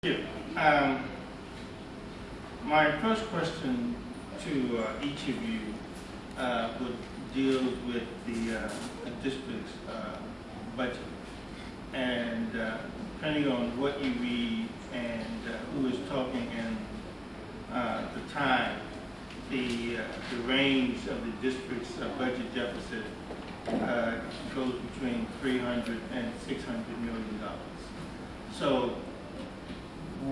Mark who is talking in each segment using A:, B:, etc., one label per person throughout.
A: Yeah. My first question to each of you would deal with the district's budget. And depending on what you read and who is talking and the time, the range of the district's budget deficit goes between $300 and $600 million. So,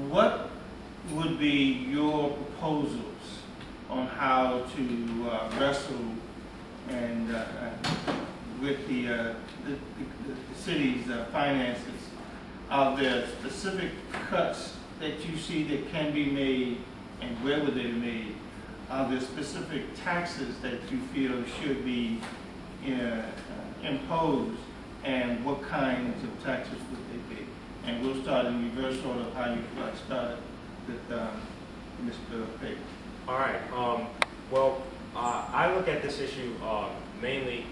A: what would be your proposals on how to wrestle and with the city's finances? Are there specific cuts that you see that can be made, and where would they be made? Are there specific taxes that you feel should be imposed, and what kinds of taxes would they be? And we'll start in reverse order of how you started with Mr. Page.
B: All right. I look at this issue mainly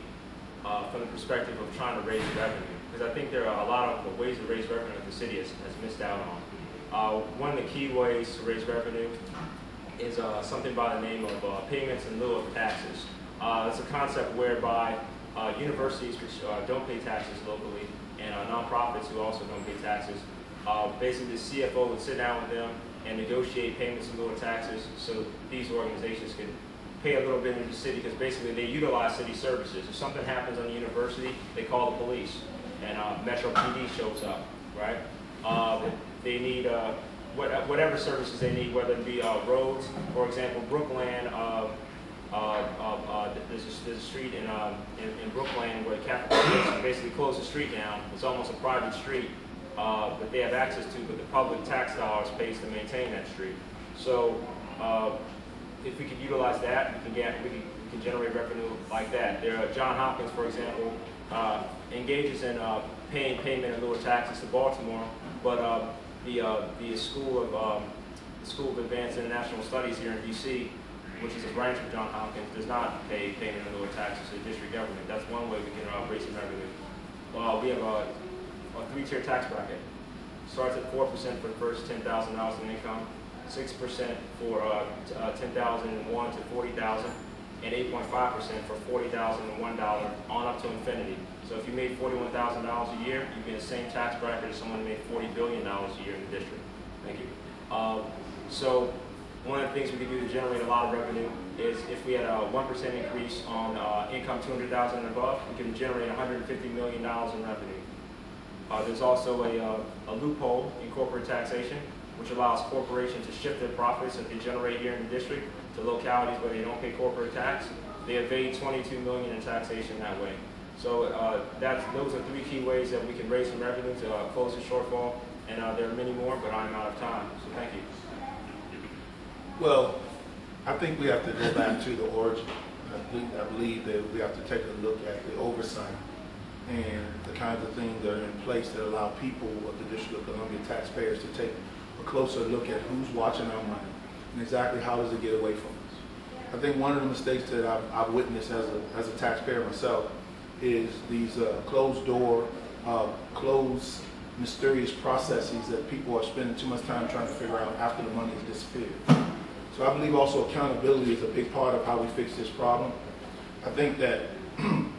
B: from the perspective of trying to raise revenue, because I think there are a lot of ways to raise revenue that the city has missed out on. One of the key ways to raise revenue is something by the name of payments in lieu of taxes. It's a concept whereby universities which don't pay taxes locally and nonprofits who also don't pay taxes, basically the CFO would sit down with them and negotiate payments in lieu of taxes so these organizations can pay a little bit into the city, because basically they utilize city services. If something happens on the university, they call the police and Metro PD shows up, right? They need whatever services they need, whether it be roads. For example, Brookland, there's a street in Brookland where the Catholic basically closed the street down. It's almost a private street that they have access to, but the public tax dollars pays to maintain that street. So if we could utilize that, we can generate revenue like that. John Hopkins, for example, engages in paying payment in lieu of taxes to Baltimore, but the School of Advanced International Studies here in DC, which is a branch of John Hopkins, does not pay payment in lieu of taxes to the district government. That's one way we can raise some revenue. We have a three-tier tax bracket. Starts at 4% for the first $10,000 in income, 6% for $10,001 to $40,000, and 8.5% for $40,001 on up to infinity. So if you made $41,000 a year, you'd be in the same tax bracket as someone who made $40 billion a year in the district. Thank you. So one of the things we can do to generate a lot of revenue is if we had a 1% increase on income $200,000 and above, we can generate $150 million in revenue. There's also a loophole in corporate taxation, which allows corporations to shift their profits that they generate here in the district to localities where they don't pay corporate tax. They evade $22 million in taxation that way. So those are three key ways that we can raise some revenue to close the shortfall, and there are many more, but I'm out of time. So thank you.
C: Well, I think we have to go back to the origin. I believe that we have to take a look at the oversight and the kinds of things that are in place that allow people of the District of Columbia taxpayers to take a closer look at who's watching our money and exactly how does it get away from us. I think one of the mistakes that I've witnessed as a taxpayer myself is these closed door, closed mysterious processes that people are spending too much time trying to figure out after the money has disappeared. So I believe also accountability is a big part of how we fix this problem. I think that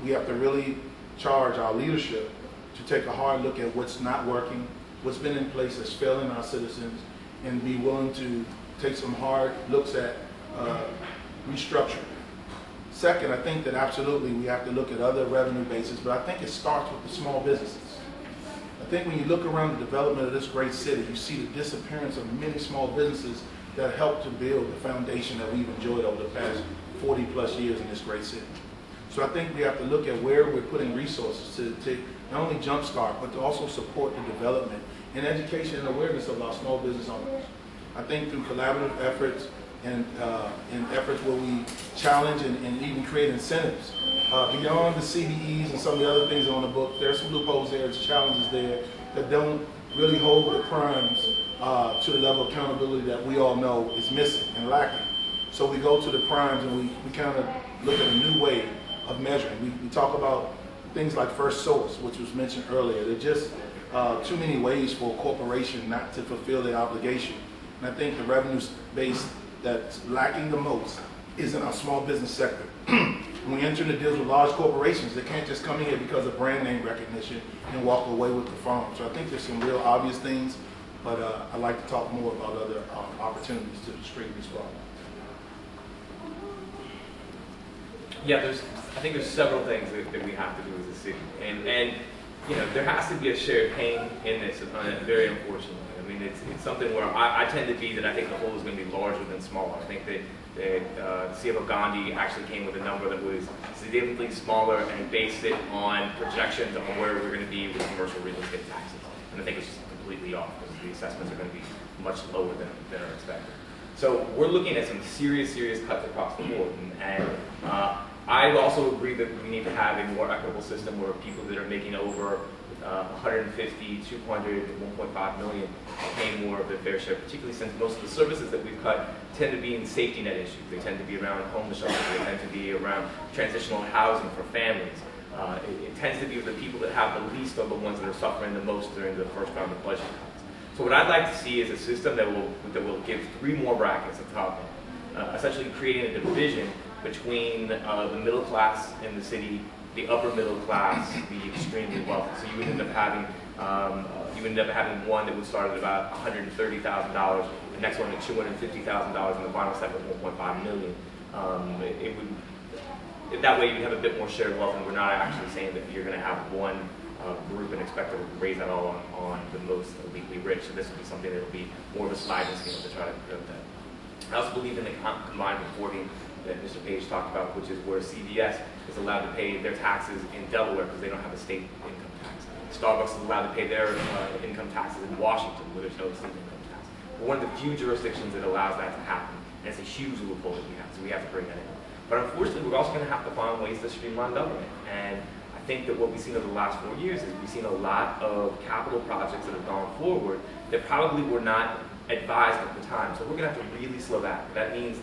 C: we have to really charge our leadership to take a hard look at what's not working, what's been in place that's failing our citizens, and be willing to take some hard looks at restructuring. Second, I think that absolutely we have to look at other revenue bases, but I think it starts with the small businesses. I think when you look around the development of this great city, you see the disappearance of many small businesses that helped to build the foundation that we've enjoyed over the past 40 plus years in this great city. So I think we have to look at where we're putting resources to not only jumpstart, but to also support the development and education and awareness of our small business owners. I think through collaborative efforts and efforts where we challenge and even create incentives, beyond the CDEs and some of the other things on the book, there's some loopholes there, there's challenges there that don't really hold the crimes to the level of accountability that we all know is missing and lacking. So we go to the primes and we kind of look at a new way of measuring. We talk about things like first source, which was mentioned earlier. They're just too many ways for a corporation not to fulfill their obligation. And I think the revenue base that's lacking the most is in our small business sector. When we enter into deals with large corporations, they can't just come in here because of brand name recognition and walk away with the farm. So I think there's some real obvious things, but I'd like to talk more about other opportunities to straighten this problem.
D: Yeah, I think there's several things that we have to do as a city, and you know, there has to be a shared pain in this, very unfortunately. I mean, it's something where I tend to be that I think the whole is going to be larger than smaller. I think that CFO Gandhi actually came with a number that was significantly smaller and based it on projections on where we're going to be with commercial real estate taxes. And I think it's just completely off because the assessments are going to be much lower than are expected. So we're looking at some serious cuts across the board. And I also agree that we need to have a more equitable system where people that are making over 150, 200, 1.5 million pay more of their fair share, particularly since most of the services that we've cut tend to be in safety net issues. They tend to be around homeless shelters. They tend to be around transitional housing for families. It tends to be the people that have the least are the ones that are suffering the most during the first round of budget cuts. So what I'd like to see is a system that will give 3 more brackets at the top end, essentially creating a division between the middle class in the city, the upper middle class, the extremely wealthy. So you would end up having one that would start at about $130,000, the next one at $250,000, and the final step at $1.5 million. That way you have a bit more shared wealth, and we're not actually saying that you're going to have one group and expect to raise that all on the most elitely rich. So this would be something that will be more of a sliding scale to try to promote that. I also believe in the combined reporting that Mr. Page talked about, which is where CVS is allowed to pay their taxes in Delaware because they don't have a state income tax. Starbucks is allowed to pay their income taxes in Washington where there's no state income tax. We're one of the few jurisdictions that allows that to happen, and it's a huge loophole that we have, so we have to bring that in. But unfortunately, we're also going to have to find ways to streamline government, and I think that what we've seen over the last 4 years is we've seen a lot of capital projects that have gone forward that probably were not advised at the time. So we're going to have to really slow back. That means that